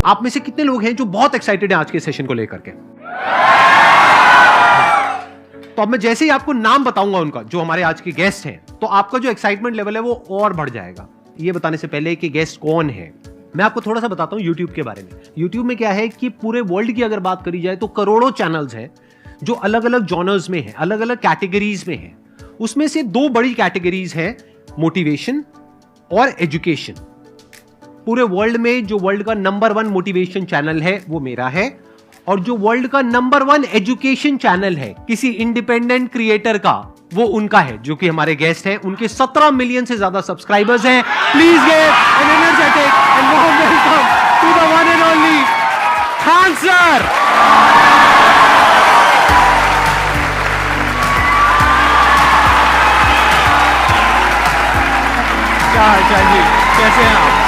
आप में से कितने लोग हैं जो बहुत एक्साइटेड हैं आज के सेशन को लेकर के? तो अब मैं जैसे ही आपको नाम बताऊंगा उनका, जो हमारे आज के गेस्ट हैं, तो आपका जो एक्साइटमेंट लेवल है वो और बढ़ जाएगा। ये बताने से पहले कि गेस्ट कौन है, मैं आपको थोड़ा सा बताता हूं YouTube के बारे में। YouTube में क्या है कि पूरे वर्ल्ड की अगर बात करी जाए तो करोड़ों चैनल्स हैं जो अलग अलग जॉनर्स में हैं, अलग अलग कैटेगरीज में हैं। उसमें से दो बड़ी कैटेगरीज हैं, मोटिवेशन और एजुकेशन। पूरे वर्ल्ड में जो वर्ल्ड का नंबर 1 मोटिवेशन चैनल है वो मेरा है, और जो वर्ल्ड का नंबर 1 एजुकेशन चैनल है किसी इंडिपेंडेंट क्रिएटर का, वो उनका है, जो कि हमारे गेस्ट हैं। उनके 17 मिलियन से ज्यादा सब्सक्राइबर्स हैं। Please give an energetic and warm welcome to the one and only Khan sir. क्या हाल चाल जी, कैसे हैं आप?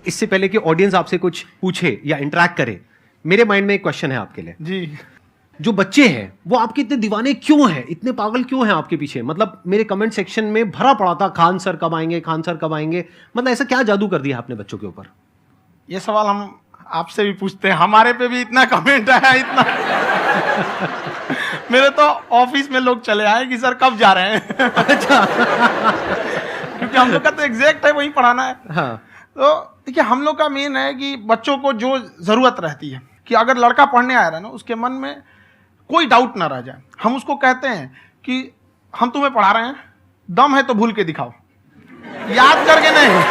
इससे पहले कि ऑडियंस आपसे कुछ पूछे या इंटरेक्ट करे, मेरे माइंड में एक क्वेश्चन है आपके लिए जी। जो बच्चे हैं वो आपके इतने दीवाने क्यों हैं, इतने पागल क्यों हैं आपके पीछे? मतलब मेरे कमेंट सेक्शन में भरा पड़ा था, खान सर कब आएंगे, खान सर कब आएंगे। मतलब ऐसा क्या जादू कर दिया आपने बच्चों के ऊपर? ये सवाल हम आपसे भी पूछते हैं, हमारे पे भी इतना कमेंट आया, इतना मेरे तो ऑफिस में लोग चले आए कि सर कब जा रहे हैं। अच्छा। क्योंकि हम लोग का तो एग्जैक्ट है, वही पढ़ाना है। हाँ। तो देखिए, हम लोग का मेन है कि बच्चों को जो जरूरत रहती है कि अगर लड़का पढ़ने आ रहा है ना, उसके मन में कोई डाउट ना रह जाए। हम उसको कहते हैं कि हम तुम्हें पढ़ा रहे हैं, दम है तो भूल के दिखाओ, याद करके नहीं।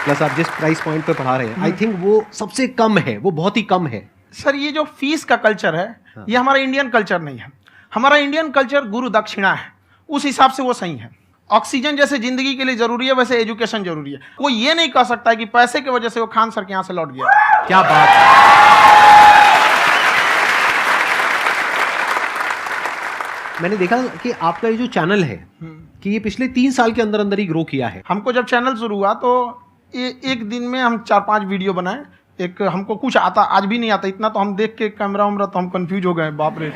प्लस आप जिस प्राइस पॉइंट पे पढ़ा रहे हैं, आई थिंक वो सबसे कम है, वो बहुत ही कम है। सर, ये जो फीस का कल्चर है, ये हमारा इंडियन कल्चर नहीं है। हमारा इंडियन कल्चर गुरु दक्षिणा है, उस हिसाब से वो सही है। ऑक्सीजन जैसे जिंदगी के लिए जरूरी है, वैसे एजुकेशन जरूरी है। कोई ये नहीं कह सकता है कि पैसे की वजह से वो खान सर के यहां से लौट गया। क्या बात है। मैंने देखा कि आपका ये जो चैनल है कि ये पिछले 3 साल के अंदर अंदर ही ग्रो किया है। हमको जब चैनल शुरू हुआ तो एक दिन में हम 4-5 वीडियो बनाए। एक हमको कुछ आता, आज भी नहीं आता इतना, तो हम देख के कैमरा वैमरा तो हम कंफ्यूज हो गए, बाप रे।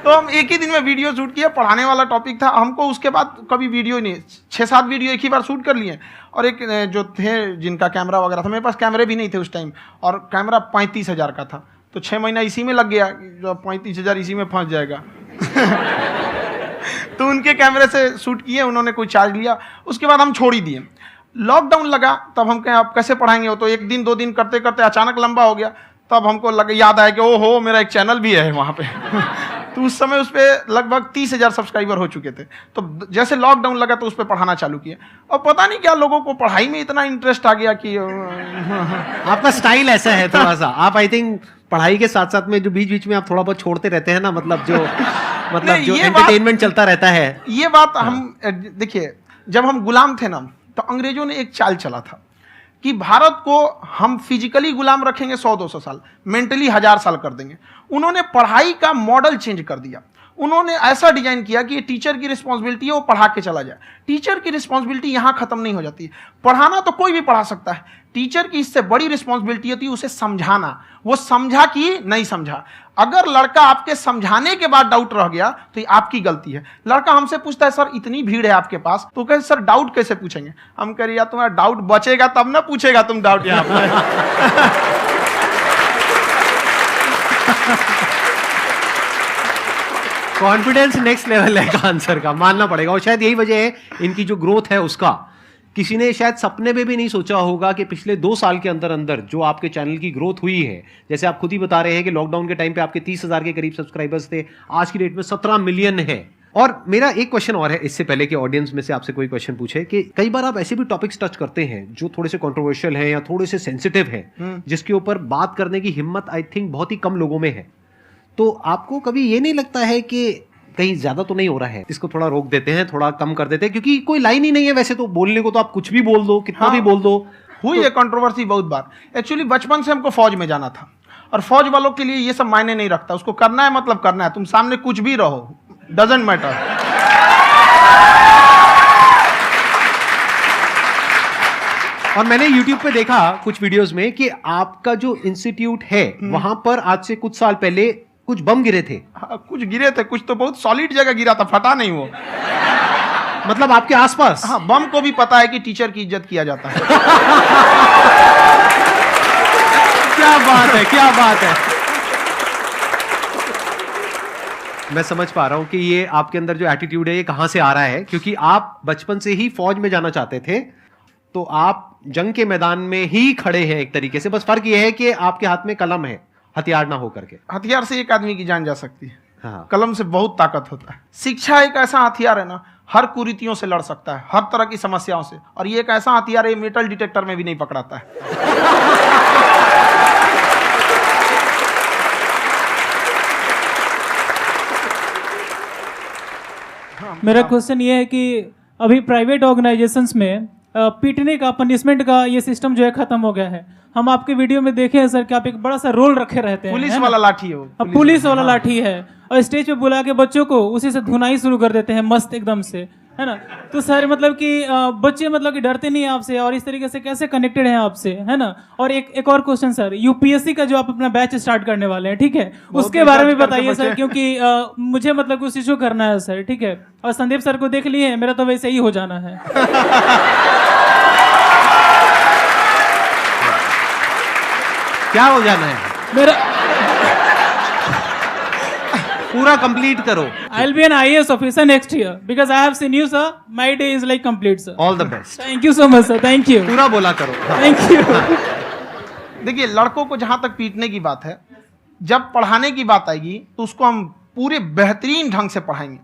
तो हम एक ही दिन में वीडियो शूट किया, पढ़ाने वाला टॉपिक था हमको। उसके बाद कभी वीडियो नहीं, 6-7 वीडियो एक ही बार शूट कर लिए। और एक जो थे जिनका कैमरा वगैरह था, मेरे पास कैमरे भी नहीं थे उस टाइम, और कैमरा 35,000 का था, तो 6 महीना इसी में लग गया। जो 35,000 इसी में फंस जाएगा। तो उनके कैमरे से शूट किए, उन्होंने कोई चार्ज लिया, उसके बाद हम छोड़ ही दिए। लॉकडाउन लगा, तब हम कहें आप कैसे पढ़ाएंगे, वो तो एक दिन 2 दिन करते करते अचानक लंबा हो गया। तब हमको याद आया कि ओहो, मेरा एक चैनल भी है वहाँ पे। तो उस समय उस पर लगभग 30,000 सब्सक्राइबर हो चुके थे। तो जैसे लॉकडाउन लगा तो उस पर पढ़ाना चालू किया, और पता नहीं क्या लोगों को पढ़ाई में इतना इंटरेस्ट आ गया कि आपका स्टाइल ऐसा है थोड़ा सा। आप आई थिंक पढ़ाई के साथ साथ में जो बीच बीच में आप थोड़ा बहुत छोड़ते रहते हैं ना, मतलब जो एंटरटेनमेंट चलता रहता है। ये बात हम देखिए, जब हम गुलाम थे ना, तो अंग्रेजों ने एक चाल चला था कि भारत को हम फिजिकली गुलाम रखेंगे 100-200 साल, मेंटली 1000 साल कर देंगे। उन्होंने पढ़ाई का मॉडल चेंज कर दिया। उन्होंने ऐसा डिजाइन किया कि टीचर की रिस्पॉन्सिबिलिटी है वो पढ़ा के चला जाए। टीचर की रिस्पॉन्सिबिलिटी यहाँ खत्म नहीं हो जाती है। पढ़ाना तो कोई भी पढ़ा सकता है, टीचर की इससे बड़ी रिस्पॉन्सिबिलिटी होती है उसे समझाना। वो समझा कि नहीं समझा। अगर लड़का आपके समझाने के बाद डाउट रह गया तो ये आपकी गलती है। लड़का हमसे पूछता है, सर इतनी भीड़ है आपके पास, तो कहे सर डाउट कैसे पूछेंगे? हम कह रहे यार तुम्हारा डाउट बचेगा तब ना पूछेगा तुम डाउट यहाँ पर। कॉन्फिडेंस नेक्स्ट लेवल है खान सर का, मानना पड़ेगा। और शायद यही वजह है इनकी जो ग्रोथ है उसका। किसी ने शायद सपने में भी नहीं सोचा होगा कि पिछले 2 साल के अंदर अंदर जो आपके चैनल की ग्रोथ हुई है, जैसे आप खुद ही बता रहे हैं कि लॉकडाउन के टाइम पे आपके 30,000 के करीब सब्सक्राइबर्स थे, आज की डेट में 17 मिलियन है। और मेरा एक क्वेश्चन और है, इससे पहले कि ऑडियंस में से आपसे कोई क्वेश्चन पूछे, कि कई बार आप ऐसे भी टॉपिक्स टच करते हैं जो थोड़े से कंट्रोवर्शियल हैं या थोड़े से सेंसिटिव हैं, जिसके ऊपर बात करने की हिम्मत आई थिंक बहुत ही कम लोगों में है। तो आपको कभी ये नहीं लगता है कि कहीं ज्यादा तो नहीं हो रहा है, इसको थोड़ा रोक देते हैं, थोड़ा कम कर देते हैं? क्योंकि कोई लाइन ही नहीं है वैसे तो बोलने को, तो आप कुछ भी बोल दो, कितना भी बोल दो। हुई है कंट्रोवर्सी बहुत बार। एक्चुअली बचपन से हमको फौज में जाना था, और फौज वालों के लिए ये सब मायने नहीं रखता। उसको करना है मतलब करना है, तुम सामने कुछ भी रहो, डजंट मैटर। और मैंने YouTube पे देखा कुछ वीडियोस में कि आपका जो इंस्टीट्यूट है वहां पर आज से कुछ साल पहले कुछ बम गिरे थे। हाँ, कुछ गिरे थे, कुछ तो बहुत सॉलिड जगह गिरा था, फटा नहीं वो। मतलब आपके आसपास। हाँ, बम को भी पता है कि टीचर की इज्जत किया जाता है। क्या बात है, क्या बात है। मैं समझ पा रहा हूं कि ये आपके अंदर जो एटीट्यूड है ये कहां से आ रहा है, क्योंकि आप बचपन से ही फौज में जाना चाहते थे, तो आप जंग के मैदान में ही खड़े हैं एक तरीके से। बस फर्क ये है कि आपके हाथ में कलम है, हथियार ना हो करके। हथियार से एक आदमी की जान जा सकती है, हाँ। कलम से बहुत ताकत होता है। शिक्षा एक ऐसा हथियार है ना, हर कुरीतियों से लड़ सकता है, हर तरह की समस्याओं से। और ये एक ऐसा हथियार है, मेटल डिटेक्टर में भी नहीं पकड़ाता है। मेरा क्वेश्चन ये है कि अभी प्राइवेट ऑर्गेनाइजेशंस में पीटने का, पनिशमेंट का ये सिस्टम जो है खत्म हो गया है। हम आपके वीडियो में देखे हैं सर कि आप एक बड़ा सा रोल रखे रहते हैं, पुलिस वाला लाठी है वो, पुलिस वाला लाठी है, और स्टेज पे बुला के बच्चों को उसी से धुनाई शुरू कर देते हैं मस्त एकदम से, है ना। तो सर मतलब कि बच्चे मतलब कि डरते नहीं हैं आपसे, और इस तरीके से कैसे कनेक्टेड हैं आपसे, है ना। और एक और क्वेश्चन सर, यूपीएससी का जो आप अपना बैच स्टार्ट करने वाले हैं, ठीक है, उसके बारे में बताइए सर, क्योंकि मुझे मतलब कुछ इशू करना है सर, ठीक है। और संदीप सर को देख लिए, मेरा तो वैसे ही हो जाना है। क्या हो जाना है? मेरा पूरा कंप्लीट करो। I'll be an IAS officer next year because I have seen you, sir. My day is like complete, sir. All the best. Thank you so much, sir. Thank you. पूरा बोला करो। Thank you. देखिए, लड़कों को जहां तक पीटने की बात है, जब पढ़ाने की बात आएगी तो उसको हम पूरे बेहतरीन ढंग से पढ़ाएंगे।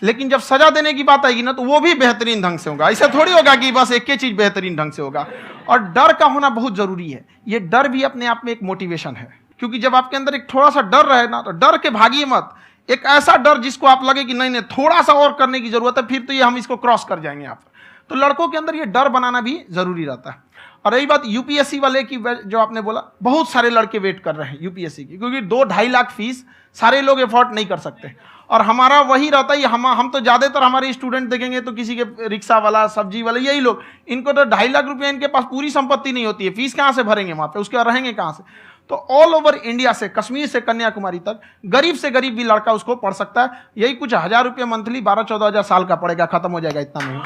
लेकिन जब सजा देने की बात आएगी ना, तो वो भी बेहतरीन ढंग से होगा। ऐसा थोड़ी होगा कि बस एक ही चीज बेहतरीन ढंग से होगा। और डर का होना बहुत जरूरी है। ये डर भी अपने आप में एक मोटिवेशन है, क्योंकि जब आपके अंदर एक थोड़ा सा डर रहे ना, तो डर के भागिए मत। एक ऐसा डर जिसको आप लगे कि नहीं नहीं थोड़ा सा और करने की जरूरत है, फिर तो ये हम इसको क्रॉस कर जाएंगे यहाँ पर। तो लड़कों के अंदर ये डर बनाना भी जरूरी रहता है। और रही बात यूपीएससी वाले की, जो आपने बोला, बहुत सारे लड़के वेट कर रहे हैं यूपीएससी की, क्योंकि 2-2.5 लाख फीस सारे लोग एफोर्ड नहीं कर सकते। और हमारा वही रहता है, हम तो ज्यादातर हमारे स्टूडेंट देखेंगे तो किसी के रिक्शा वाला, सब्जी वाला, यही लोग, इनको तो 2.5 लाख रुपया, इनके पास पूरी संपत्ति नहीं होती है, फीस कहाँ से भरेंगे वहां पे, उसके बाद रहेंगे कहाँ से। तो ऑल ओवर इंडिया से, कश्मीर से कन्याकुमारी तक, गरीब से गरीब भी लड़का उसको पढ़ सकता है। यही कुछ 1000 रुपये मंथली, 12-14 हजार साल का पड़ेगा, खत्म हो जाएगा इतना में।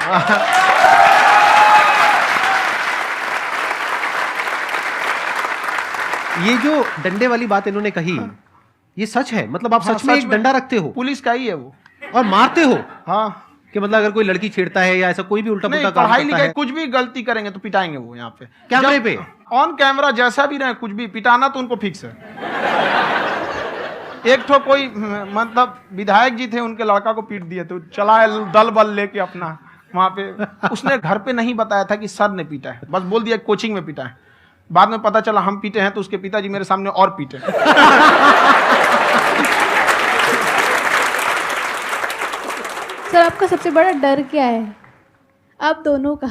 ये जो डंडे वाली बात इन्होंने कही, ये सच है? मतलब आप हाँ, सच में एक डंडा रखते हो? पुलिस का ही है वो। और मारते हो? हाँ, कि मतलब अगर कोई लड़की छेड़ता है या ऐसा कोई भी उल्टा पुल्टा काम पढ़ाई करता लिखाई है, कुछ भी गलती करेंगे तो पिटाएंगे वो यहाँ पे, कैमरे पे, ऑन कैमरा, जैसा भी रहे, कुछ भी पिटाना तो उनको फिक्स है। एक तो कोई मतलब विधायक जी थे, उनके लड़का को पीट दिए, तो चला है दल बल लेके अपना वहां पे। उसने घर पे नहीं बताया था कि सर ने पीटा है, बस बोल दिया कोचिंग में पीटा है। बाद में पता चला हम पीटे हैं, तो उसके पिताजी मेरे सामने और पीटे। सर आपका सबसे बड़ा डर क्या है, आप दोनों का?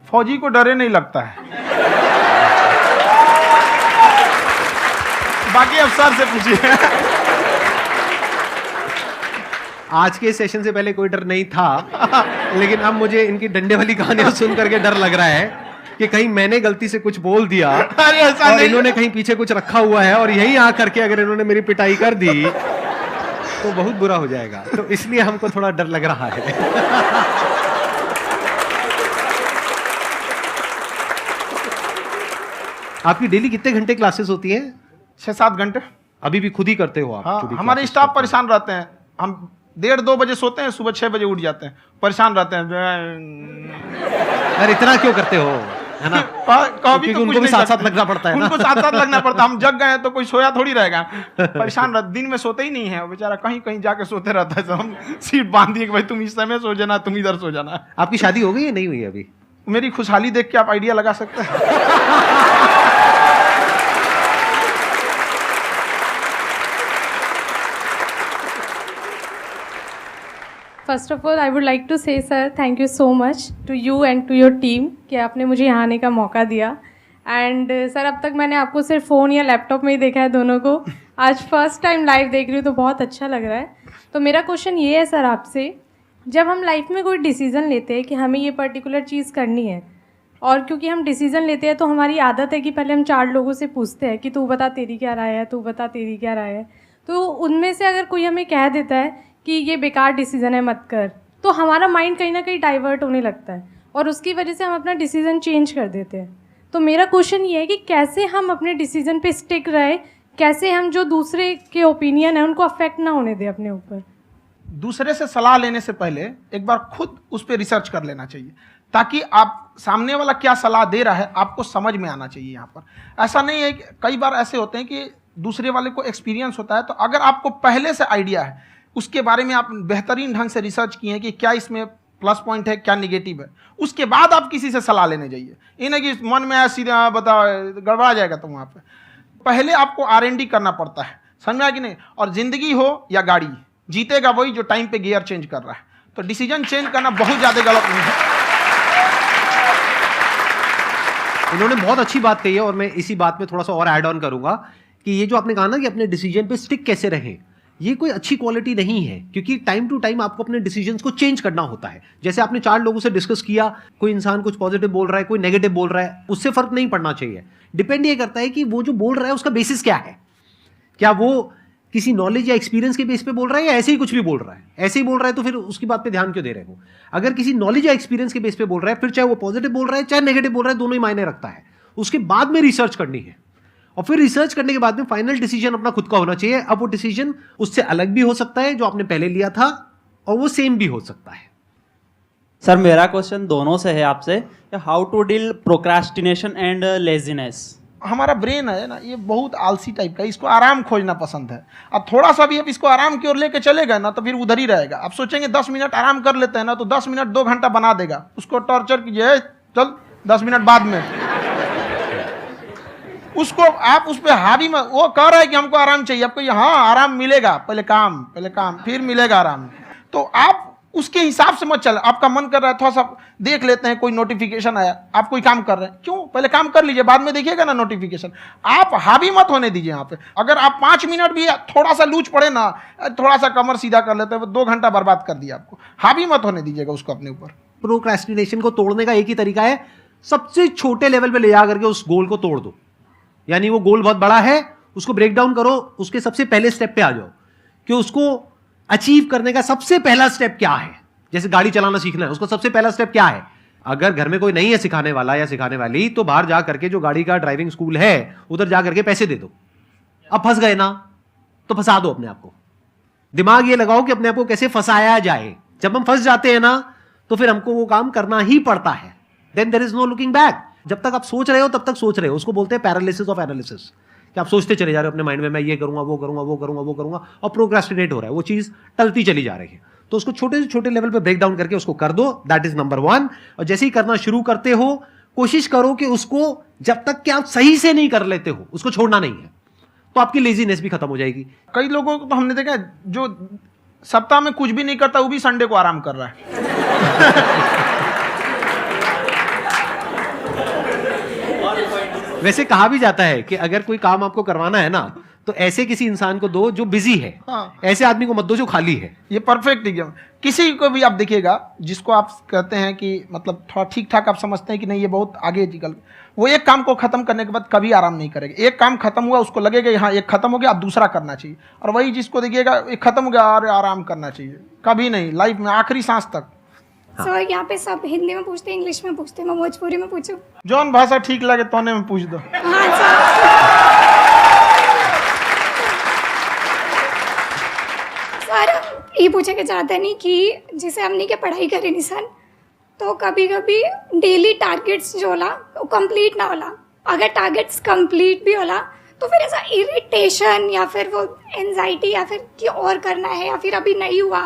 फौजी को डरे नहीं लगता है, बाकी अफसर से पूछिए। आज के सेशन से पहले कोई डर नहीं था, लेकिन अब मुझे इनकी डंडे वाली कहानियां सुन करके डर लग रहा है कि कहीं मैंने गलती से कुछ बोल दिया और इन्होंने कहीं पीछे कुछ रखा हुआ है, और यही आ करके अगर इन्होंने मेरी पिटाई कर दी तो बहुत बुरा हो जाएगा। तो इसलिए हमको थोड़ा डर लग रहा है। आपकी डेली कितने घंटे क्लासेस होती हैं? 6-7 घंटे। अभी भी खुद ही करते हो आप? हाँ, हमारे स्टाफ परेशान रहते हैं। हम 1:30-2 बजे सोते हैं, सुबह 6 बजे उठ जाते हैं, परेशान रहते हैं। यार इतना क्यों करते हो, है ना? कभी तो उनको भी साथ साथ लगना पड़ता है ना? उनको साथ साथ लगना पड़ता है। हम जग गए तो कोई सोया थोड़ी रहेगा, परेशान रहते, दिन में सोते ही नहीं है बेचारा, कहीं कहीं जाके सोते रहता है। तो हम सीट बांध दिए कि भाई तुम इस समय सो जाना, तुम इधर सो जाना। आपकी शादी हो गई या नहीं हुई अभी? मेरी खुशहाली देख के आप आइडिया लगा सकते हैं। First of all I would like to say sir thank you so much to you and to your team कि आपने मुझे यहाँ आने का मौका दिया। एंड सर अब तक मैंने आपको सिर्फ फ़ोन या लैपटॉप में ही देखा है दोनों को, आज फर्स्ट टाइम लाइव देख रही हूँ तो बहुत अच्छा लग रहा है। तो मेरा क्वेश्चन ये है सर आपसे, जब हम लाइफ में कोई डिसीज़न लेते हैं कि हमें ये पर्टिकुलर चीज़ करनी है, और क्योंकि हम डिसीज़न लेते हैं तो हमारी आदत है कि पहले हम 4 लोगों से पूछते हैं कि तू बता तेरी क्या राय है, तू बता तेरी क्या राय है। तो उनमें से अगर कोई हमें कह देता है कि ये बेकार डिसीज़न है मत कर, तो हमारा माइंड कहीं ना कहीं डाइवर्ट होने लगता है और उसकी वजह से हम अपना डिसीज़न चेंज कर देते हैं। तो मेरा क्वेश्चन ये है कि कैसे हम अपने डिसीज़न पे स्टिक रहे, कैसे हम जो दूसरे के ओपिनियन है उनको अफेक्ट ना होने दें अपने ऊपर। दूसरे से सलाह लेने से पहले एक बार खुद उस पर रिसर्च कर लेना चाहिए, ताकि आप सामने वाला क्या सलाह दे रहा है आपको समझ में आना चाहिए। यहाँ पर ऐसा नहीं है कि कई बार ऐसे होते हैं कि दूसरे वाले को एक्सपीरियंस होता है, तो अगर आपको पहले से आइडिया है, उसके बारे में आप बेहतरीन ढंग से रिसर्च किए हैं कि क्या इसमें प्लस पॉइंट है क्या निगेटिव है, उसके बाद आप किसी से सलाह लेने जाइए। ये नहीं कि मन में आया सीधा बता गड़बड़ा जाएगा। तो वहाँ पे पहले आपको R&D करना पड़ता है, समझ में आया कि नहीं। और जिंदगी हो या गाड़ी, जीतेगा वही जो टाइम पे गियर चेंज कर रहा है। तो डिसीजन चेंज करना बहुत ज़्यादा गलत नहीं है। इन्होंने बहुत अच्छी बात कही है और मैं इसी बात में थोड़ा सा और ऐड ऑन करूंगा कि ये जो आपने कहा ना कि अपने डिसीजन पे स्टिक कैसे रहें, ये कोई अच्छी क्वालिटी नहीं है, क्योंकि टाइम टू टाइम आपको अपने डिसीजंस को चेंज करना होता है। जैसे आपने 4 लोगों से डिस्कस किया, कोई इंसान कुछ पॉजिटिव बोल रहा है, कोई नेगेटिव बोल रहा है, उससे फर्क नहीं पड़ना चाहिए। डिपेंड ये करता है कि वो जो बोल रहा है उसका बेसिस क्या है, क्या वो किसी नॉलेज या एक्सपीरियंस के बेस पे बोल रहा है या ऐसे ही कुछ भी बोल रहा है। ऐसे ही बोल रहा है तो फिर उसकी बात पे ध्यान क्यों दे रहे हो। अगर किसी नॉलेज या एक्सपीरियंस के बेस पे बोल रहा है, फिर चाहे वो पॉजिटिव बोल रहा है चाहे नेगेटिव बोल रहा है, दोनों ही मायने रखता है। उसके बाद में रिसर्च करनी है और फिर रिसर्च करने के बाद में फाइनल डिसीजन अपना खुद का होना चाहिए। अब वो डिसीजन उससे अलग भी हो सकता है जो आपने पहले लिया था, और वो सेम भी हो सकता है। सर मेरा क्वेश्चन दोनों से है आपसे, how to deal procrastination and laziness. हमारा ब्रेन है ना, ये बहुत आलसी टाइप का है, इसको आराम खोजना पसंद है। अब थोड़ा सा भी अब इसको आराम की ओर लेके चले गए ना तो फिर उधर ही रहेगा। आप सोचेंगे 10 मिनट आराम कर लेते हैं ना, तो 10 मिनट 2 घंटा बना देगा। उसको टॉर्चर कीजिए, चल 10 मिनट बाद में उसको आप उस पर हावी में, वो कह रहा है कि हमको आराम चाहिए, आपको हाँ आराम मिलेगा, पहले काम फिर मिलेगा आराम। तो आप उसके हिसाब से मत चल। आपका मन कर रहा है थोड़ा सा देख लेते हैं, कोई नोटिफिकेशन आया, आप कोई काम कर रहे हैं, क्यों पहले काम कर लीजिए, बाद में देखिएगा ना नोटिफिकेशन। आप हावी मत होने दीजिए यहाँ पे। अगर आप 5 मिनट भी थोड़ा सा लूज पड़े ना, थोड़ा सा कमर सीधा कर लेते हैं, 2 घंटा बर्बाद कर दिया आपको। हावी मत होने दीजिएगा उसको अपने ऊपर। प्रोक्रेस्टिनेशन को तोड़ने का एक ही तरीका है, सबसे छोटे लेवल पे ले जा करके उस गोल को तोड़ दो। यानी वो गोल बहुत बड़ा है, उसको ब्रेक डाउन करो, उसके सबसे पहले स्टेप पे आ जाओ कि उसको अचीव करने का सबसे पहला स्टेप क्या है। जैसे गाड़ी चलाना सीखना है, उसका सबसे पहला स्टेप क्या है। अगर घर में कोई नहीं है सिखाने वाला या सिखाने वाली, तो बाहर जा करके जो गाड़ी का ड्राइविंग स्कूल है उधर जा करके पैसे दे दो। अब फंस गए ना तो फंसा दो अपने आप को। दिमाग ये लगाओ कि अपने आप को कैसे फंसाया जाए। जब हम फंस जाते हैं ना तो फिर हमको वो काम करना ही पड़ता है। Then there is no looking back. जब तक आप सोच रहे हो तब तक सोच रहे हो, उसको बोलते हैं पैरालिसिस ऑफ एनालिसिस, कि आप सोचते चले जा रहे हो अपने माइंड में, मैं ये करूंगा वो करूंगा वो करूंगा वो करूंगा, और प्रोक्रेस्टिनेट हो रहा है, वो चीज टलती चली जा रही है। तो उसको छोटे से छोटे लेवल पे ब्रेक डाउन करके उसको कर दो, दैट इज नंबर 1। और जैसे ही करना शुरू करते हो, कोशिश करो कि उसको जब तक कि आप सही से नहीं कर लेते हो उसको छोड़ना नहीं है, तो आपकी लेजीनेस भी खत्म हो जाएगी। कई लोगों को तो हमने देखा जो सप्ताह में कुछ भी नहीं करता, वो भी संडे को आराम कर रहा है। वैसे कहा भी जाता है कि अगर कोई काम आपको करवाना है ना तो ऐसे किसी इंसान को दो जो बिजी है। हाँ। ऐसे आदमी को मत दो जो खाली है। ये परफेक्ट एग्जाम। किसी को भी आप देखिएगा जिसको आप कहते हैं कि मतलब थोड़ा ठीक ठाक आप समझते हैं कि नहीं ये बहुत आगे निकल, वो एक काम को खत्म करने के बाद कभी आराम नहीं करेगा। एक काम खत्म हुआ उसको लगेगा हाँ एक खत्म हो गया, अब दूसरा करना चाहिए। और वही जिसको देखिएगा एक खत्म हो गया और आराम करना चाहिए, कभी नहीं, लाइफ में आखिरी सांस तक। सर यहाँ पे सब हिंदी में पूछते हैं, इंग्लिश में पूछते हैं, मैं भोजपुरी में पूछूं? जौन भाषा ठीक लगे तोने में पूछ दो। हाँ सर। सर ये पूछे के चाहते नहीं कि जैसे हमने के पढ़ाई करी नहीं सर, तो कभी कभी डेली टारगेट्स जो होला वो कंप्लीट ना होला। अगर टारगेट्स कंप्लीट भी होला तो फिर ऐसा इरिटेशन या फिर वो एंजाइटी या फिर कि और करना है या फिर अभी नहीं हुआ,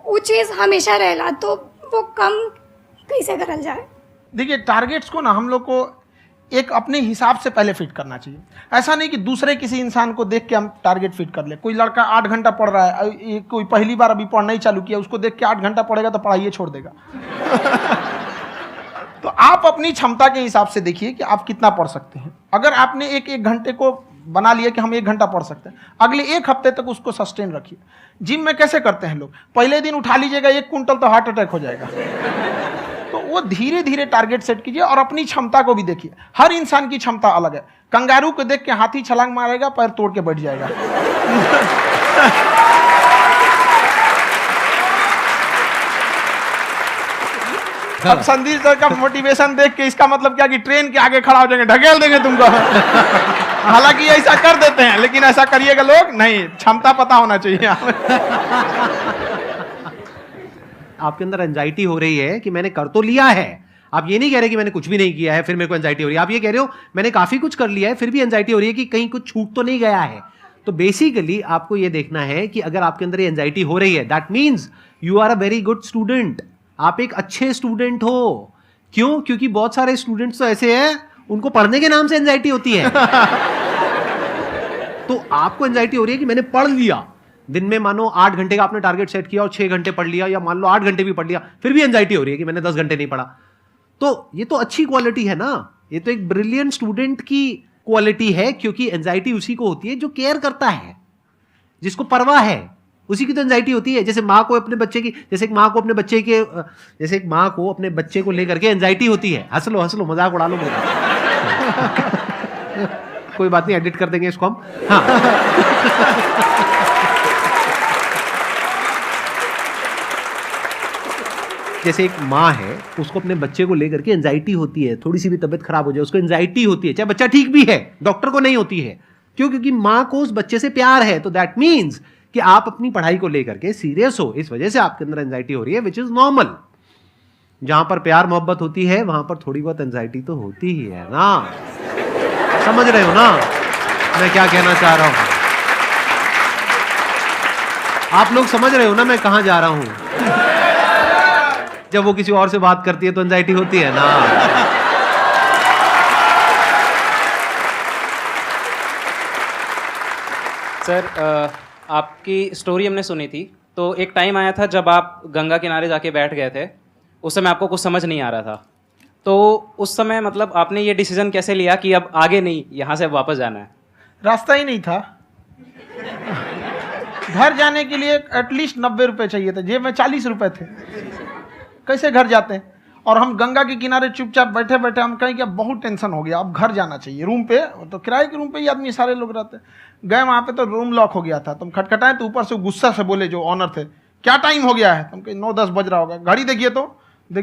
वो चीज़ हमेशा रहेला। तो वो कम कैसे करल जाए? देखिए टारगेट्स को ना हम लोग को एक अपने हिसाब से पहले फिट करना चाहिए। ऐसा नहीं कि दूसरे किसी इंसान को देख के हम टारगेट फिट कर ले। कोई लड़का 8 घंटा पढ़ रहा है, कोई पहली बार अभी पढ़ना ही चालू किया, उसको देख के 8 घंटा पढ़ेगा तो पढ़ाई छोड़ देगा। तो आप अपनी क्षमता के हिसाब से देखिए कि आप कितना पढ़ सकते हैं। अगर आपने एक घंटे को बना लिया कि हम 1 घंटा पढ़ सकते हैं, अगले 1 हफ्ते तक उसको सस्टेन रखिए। जिम में कैसे करते हैं लोग, पहले दिन उठा लीजिएगा 1 कुंटल तो हार्ट अटैक हो जाएगा। तो वो धीरे धीरे टारगेट सेट कीजिए और अपनी क्षमता को भी देखिए। हर इंसान की क्षमता अलग है। कंगारू को देख के हाथी छलांग मारेगा, पैर तोड़ के बैठ जाएगा। अब संदीप सर का मोटिवेशन देख के इसका मतलब क्या कि ट्रेन के आगे खड़ा हो जाएंगे, ढकेल देंगे तुमको। हालांकि ऐसा कर देते हैं, लेकिन ऐसा करिएगा लोग नहीं, क्षमता पता होना चाहिए। आपके अंदर एंजाइटी हो रही है कि मैंने कर तो लिया है। आप ये नहीं कह रहे कि मैंने कुछ भी नहीं किया है फिर मेरे को एंजाइटी हो रही है। आप ये कह रहे हो मैंने काफी कुछ कर लिया है फिर भी एंजाइटी हो रही है कि कहीं कुछ छूट तो नहीं गया है। तो बेसिकली आपको ये देखना है कि अगर आपके अंदर ये एंजाइटी हो रही है, that means you are a very good student. आप एक अच्छे स्टूडेंट हो। क्यों? क्योंकि बहुत सारे स्टूडेंट्स तो ऐसे हैं उनको पढ़ने के नाम से एंजाइटी होती है। तो आपको एंजाइटी हो रही है कि मैंने पढ़ लिया, दिन में मानो 8 घंटे का आपने टारगेट सेट किया और 6 घंटे पढ़ लिया, या मान लो 8 घंटे भी पढ़ लिया, फिर भी एंजाइटी हो रही है कि मैंने 10 घंटे नहीं पढ़ा। तो ये तो अच्छी क्वालिटी है ना, ये तो एक ब्रिलियंट स्टूडेंट की क्वालिटी है, क्योंकि एंजाइटी उसी को होती है जो केयर करता है, जिसको परवाह है, उसी की तो एंजाइटी होती है। जैसे माँ को अपने बच्चे की, जैसे एक माँ को अपने बच्चे के, जैसे एक माँ को अपने बच्चे को लेकर के एंजाइटी होती है। हंस लो मजाक उड़ा लो मेरा। कोई बात नहीं, एडिट कर देंगे इसको हम। हाँ। जैसे एक माँ है, उसको अपने बच्चे को लेकर के एंजाइटी होती है, थोड़ी सी भी तबीयत खराब हो जाए उसको एंजाइटी होती है, चाहे बच्चा ठीक भी है, डॉक्टर को नहीं होती है। क्यों? क्योंकि माँ को उस बच्चे से प्यार है। तो दैट मीन्स कि आप अपनी पढ़ाई को लेकर के सीरियस हो, इस वजह से आपके अंदर एंजाइटी हो रही है, विच इज नॉर्मल। जहां पर प्यार मोहब्बत होती है वहां पर थोड़ी बहुत एंजाइटी तो होती ही है ना। समझ रहे हो ना मैं क्या कहना चाह रहा हूं? आप लोग समझ रहे हो ना मैं कहां जा रहा हूं? जब वो किसी और से बात करती है तो एंजाइटी होती है ना। सर, आपकी स्टोरी हमने सुनी थी, तो एक टाइम आया था जब आप गंगा किनारे जाके बैठ गए थे। उस समय आपको कुछ समझ नहीं आ रहा था, तो उस समय मतलब आपने ये डिसीजन कैसे लिया कि अब आगे नहीं, यहाँ से वापस जाना है? रास्ता ही नहीं था। घर जाने के लिए एटलीस्ट 90 रुपए चाहिए थे, जेब में 40 रुपए थे। कैसे घर जाते हैं? और हम गंगा के किनारे चुपचाप बैठे बैठे हम कहें कि अब बहुत टेंशन हो गया, अब घर जाना चाहिए। रूम पे, तो किराए के रूम पे ही आदमी सारे लोग रहते। गए वहाँ पे तो रूम लॉक हो गया था। तुम खटखटाए तो ऊपर से गुस्सा से बोले जो ऑनर थे, क्या टाइम हो गया है? तुम कहे 9-10 बज रहा होगा। घड़ी देखिए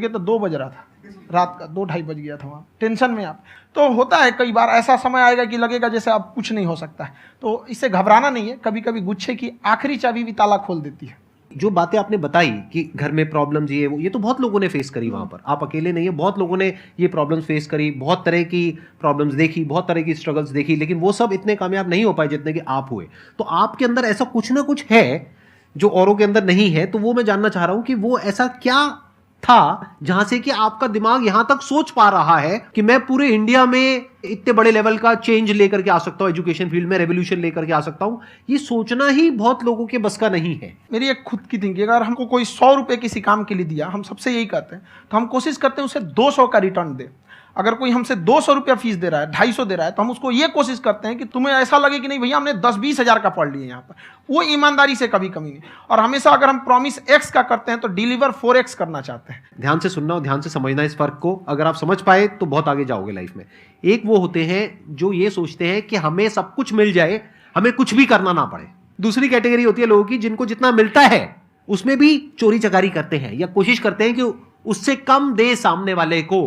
तो 2 बज रहा था रात का, 2-2:30 बज गया था वहाँ। टेंशन में आप तो होता है, कई बार ऐसा समय आएगा कि लगेगा जैसे अब कुछ नहीं हो सकता है। तो इससे घबराना नहीं है। कभी कभी गुच्छे की आखिरी चाबी भी ताला खोल देती है। जो बातें आपने बताई कि घर में प्रॉब्लम्स ये तो बहुत लोगों ने फेस करी वहां पर। आप अकेले नहीं है, बहुत लोगों ने ये प्रॉब्लम्स फेस करी, बहुत तरह की प्रॉब्लम्स देखी, बहुत तरह की स्ट्रगल्स देखी, लेकिन वो सब इतने कामयाब नहीं हो पाए जितने कि आप हुए। तो आपके अंदर ऐसा कुछ ना कुछ है जो औरों के अंदर नहीं है। तो वो मैं जानना चाह रहा हूं कि वो ऐसा क्या था जहां से कि आपका दिमाग यहां तक सोच पा रहा है कि मैं पूरे इंडिया में इतने बड़े लेवल का चेंज लेकर के आ सकता हूं, एजुकेशन फील्ड में रेवोल्यूशन लेकर के आ सकता हूं। ये सोचना ही बहुत लोगों के बस का नहीं है। मेरी एक खुद की थिंकिंग, अगर हमको कोई 100 रुपए किसी काम के लिए दिया, हम सबसे यही कहते हैं, तो हम कोशिश करते हैं उसे 200 का रिटर्न दे। अगर कोई हमसे 200 रुपया फीस दे रहा है, 250 दे रहा है, तो हम उसको ये कोशिश करते हैं कि तुम्हें ऐसा लगे कि नहीं भैया हमने 10-20 हज़ार का पढ़ लिया यहाँ पर। वो ईमानदारी से कभी कमी नहीं। और हमेशा अगर हम प्रॉमिस एक्स का करते हैं तो डिलीवर 4x करना चाहते हैं। ध्यान से सुनना और ध्यान से समझना इस फर्क को। अगर आप समझ पाए तो बहुत आगे जाओगे लाइफ में। एक वो होते हैं जो ये सोचते हैं कि हमें सब कुछ मिल जाए, हमें कुछ भी करना ना पड़े। दूसरी कैटेगरी होती है लोगों की जिनको जितना मिलता है उसमें भी चोरी चकारी करते हैं या कोशिश करते हैं कि उससे कम दे सामने वाले को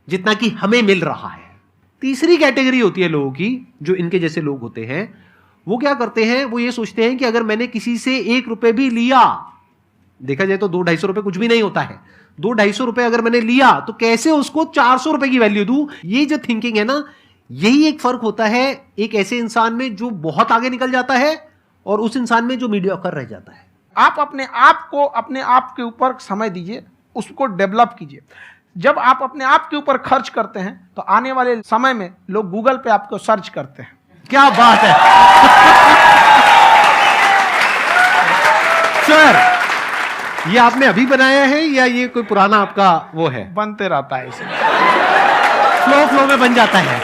जितना कि हमें मिल रहा है। तीसरी कैटेगरी होती है लोगों की, जो इनके जैसे लोग होते हैं। वो क्या करते हैं? वो ये सोचते हैं कि अगर मैंने किसी से 1 रुपए भी लिया, देखा जाए तो 200-250 रुपए कुछ भी नहीं होता है, 200-250 रुपए अगर मैंने लिया तो कैसे उसको 400 रुपए की वैल्यू दूं। ये जो थिंकिंग है ना, यही एक फर्क होता है एक ऐसे इंसान में जो बहुत आगे निकल जाता है और उस इंसान में जो मीडियोकर रह जाता है। आप अपने आप को अपने आप के ऊपर समय दीजिए, उसको डेवलप कीजिए। जब आप अपने आप के ऊपर खर्च करते हैं तो आने वाले समय में लोग गूगल पे आपको सर्च करते हैं। क्या बात है सर, ये आपने अभी बनाया है या ये कोई पुराना आपका वो है? बनते रहता है इसे, फ्लो में बन जाता है।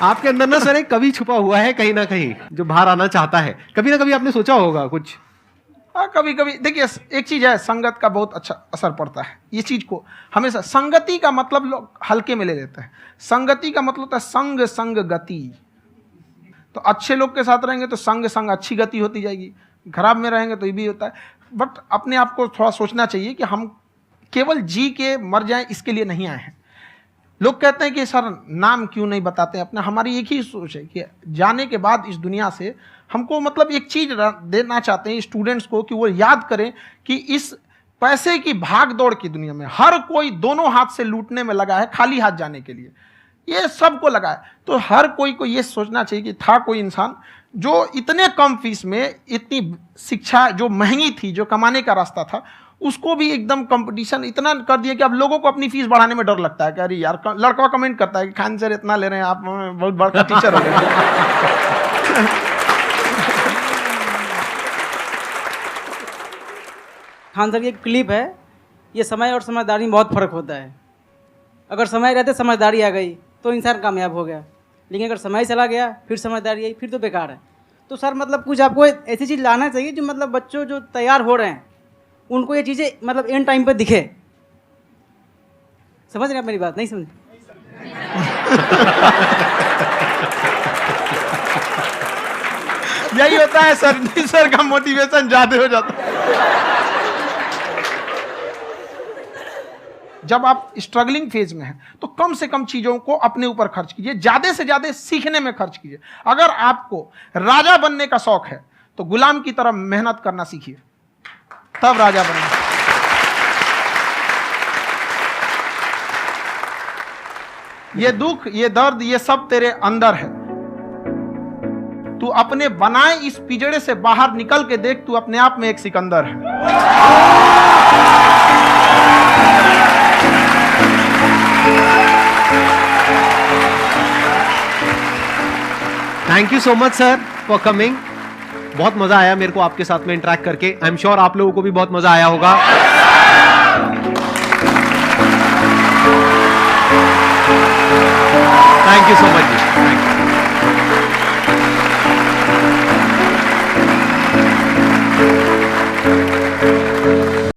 आपके अंदर ना सर एक कवि छुपा हुआ है कहीं ना कहीं जो बाहर आना चाहता है। कभी ना कभी आपने सोचा होगा कुछ? हाँ, कभी कभी देखिए, एक चीज है, संगत का बहुत अच्छा असर पड़ता है। ये चीज को हमेशा, संगति का मतलब लोग हल्के में ले लेते हैं। संगति का मतलब होता है संग संग गति। तो अच्छे लोग के साथ रहेंगे तो संग संग अच्छी गति होती जाएगी, खराब में रहेंगे तो ये भी होता है। बट अपने आप को थोड़ा सोचना चाहिए कि हम केवल जी के मर जाएं इसके लिए नहीं आए हैं। लोग कहते हैं कि सर नाम क्यों नहीं बताते अपना। हमारी एक ही सोच है कि जाने के बाद इस दुनिया से हमको मतलब एक चीज देना चाहते हैं स्टूडेंट्स को, कि वो याद करें कि इस पैसे की भाग दौड़ की दुनिया में हर कोई दोनों हाथ से लूटने में लगा है खाली हाथ जाने के लिए, ये सबको लगा है। तो हर कोई को ये सोचना चाहिए कि था कोई इंसान जो इतने कम फीस में इतनी शिक्षा जो महंगी थी, जो कमाने का रास्ता था, उसको भी एकदम कंपटीशन इतना कर दिया कि अब लोगों को अपनी फीस बढ़ाने में डर लगता है कि अरे यार, लड़का कमेंट करता है कि खान सर इतना ले रहे हैं, आप बहुत बड़ा टीचर हो गए। खान सर की एक क्लिप है, ये समय और समझदारी में बहुत फ़र्क होता है। अगर समय रहते समझदारी आ गई तो इंसान कामयाब हो गया, लेकिन अगर समय चला गया फिर समझदारी आई फिर तो बेकार है। तो सर मतलब कुछ आपको ऐसी चीज़ लाना चाहिए जो मतलब बच्चों जो तैयार हो रहे हैं उनको ये चीज़ें मतलब एंड टाइम पे दिखे। समझ रहे हैं आप मेरी बात? नहीं समझ? यही होता है सर, सर का मोटिवेशन ज्यादा हो जाता है। जब आप स्ट्रगलिंग फेज में हैं तो कम से कम चीजों को अपने ऊपर खर्च कीजिए, ज्यादा से ज्यादा सीखने में खर्च कीजिए। अगर आपको राजा बनने का शौक है तो गुलाम की तरह मेहनत करना सीखिए, तब राजा बनेंगे। ये दुख, ये दर्द, ये सब तेरे अंदर है। तू अपने बनाए इस पिंजड़े से बाहर निकल के देख, तू अपने आप में एक सिकंदर है। Thank you so much sir for coming. बहुत मजा आया मेरे को आपके साथ में इंटरेक्ट करके। आई एम श्योर आप लोगों को भी बहुत मजा आया होगा। Thank you so much.